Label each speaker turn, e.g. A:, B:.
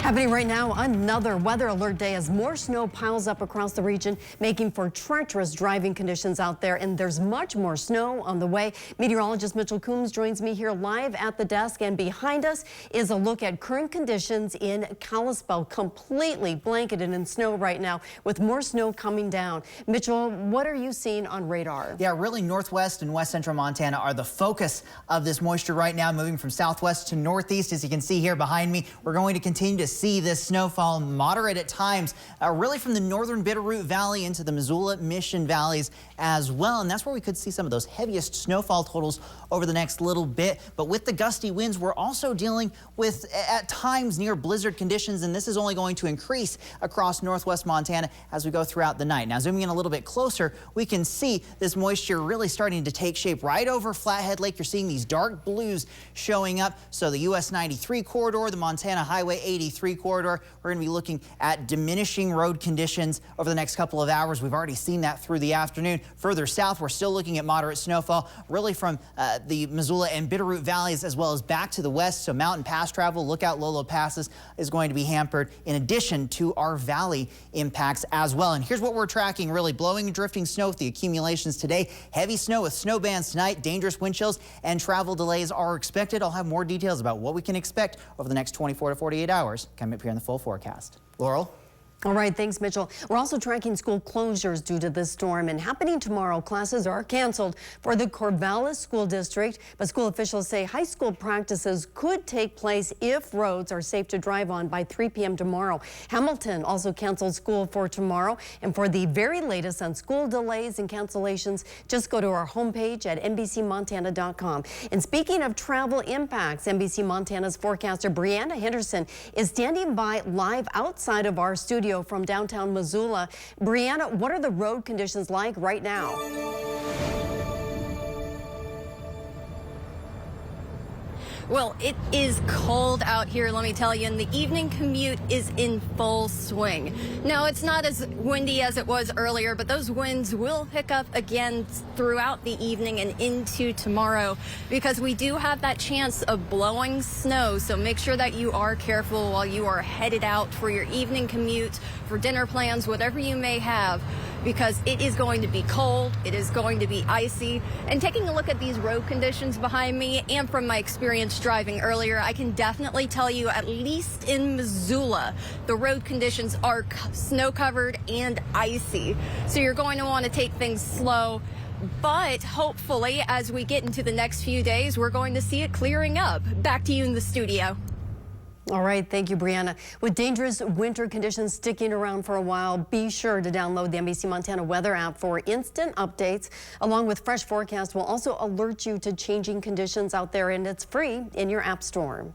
A: Happening right now, another weather alert day as more snow piles up across the region, making for treacherous driving conditions out there. And there's much more snow on the way. Meteorologist Mitchell Coombs joins me here live at the desk. And behind us is a look at current conditions in Kalispell, completely blanketed in snow right now with more snow coming down. Mitchell, what are you seeing on radar?
B: Yeah, really northwest and west central Montana are the focus of this moisture right now, moving from southwest to northeast. As you can see here behind me, we're going to continue to see this snowfall, moderate at times, really from the northern Bitterroot Valley into the Missoula Mission valleys as well. And that's where we could see some of those heaviest snowfall totals over the next little bit. But with the gusty winds, we're also dealing with at times near blizzard conditions, and this is only going to increase across northwest Montana as we go throughout the night. Now, zooming in a little bit closer, we can see this moisture really starting to take shape right over Flathead Lake. You're seeing these dark blues showing up. So the US 93 corridor, the Montana Highway 83 corridor, we're going to be looking at diminishing road conditions over the next couple of hours. We've already seen that through the afternoon. Further south, we're still looking at moderate snowfall, really from the Missoula and Bitterroot valleys as well as back to the west. So mountain pass travel, Lookout Lolo passes is going to be hampered in addition to our valley impacts as well. And here's what we're tracking: really blowing and drifting snow with the accumulations today. Heavy snow with snow bands tonight, dangerous wind chills and travel delays are expected. I'll have more details about what we can expect over the next 24 to 48 hours coming up here in the full forecast. Laurel?
A: All right, thanks, Mitchell. We're also tracking school closures due to this storm, and happening tomorrow, classes are canceled for the Corvallis School District, but school officials say high school practices could take place if roads are safe to drive on by 3 p.m. tomorrow. Hamilton also canceled school for tomorrow, and for the very latest on school delays and cancellations, just go to our homepage at NBCMontana.com. And speaking of travel impacts, NBC Montana's forecaster Brianna Henderson is standing by live outside of our studio from downtown Missoula. Brianna, what are the road conditions like right now?
C: Well, it is cold out here, let me tell you, and the evening commute is in full swing. Now, it's not as windy as it was earlier, but those winds will pick up again throughout the evening and into tomorrow because we do have that chance of blowing snow. So make sure that you are careful while you are headed out for your evening commute, for dinner plans, whatever you may have, because it is going to be cold, it is going to be icy. And taking a look at these road conditions behind me and from my experience driving earlier, I can definitely tell you, at least in Missoula, the road conditions are snow covered and icy. So you're going to want to take things slow. But hopefully, as we get into the next few days, we're going to see it clearing up. Back to you in the studio.
A: All right, thank you, Brianna. With dangerous winter conditions sticking around for a while, be sure to download the NBC Montana weather app for instant updates. Along with fresh forecasts, we'll also alert you to changing conditions out there, and it's free in your app store.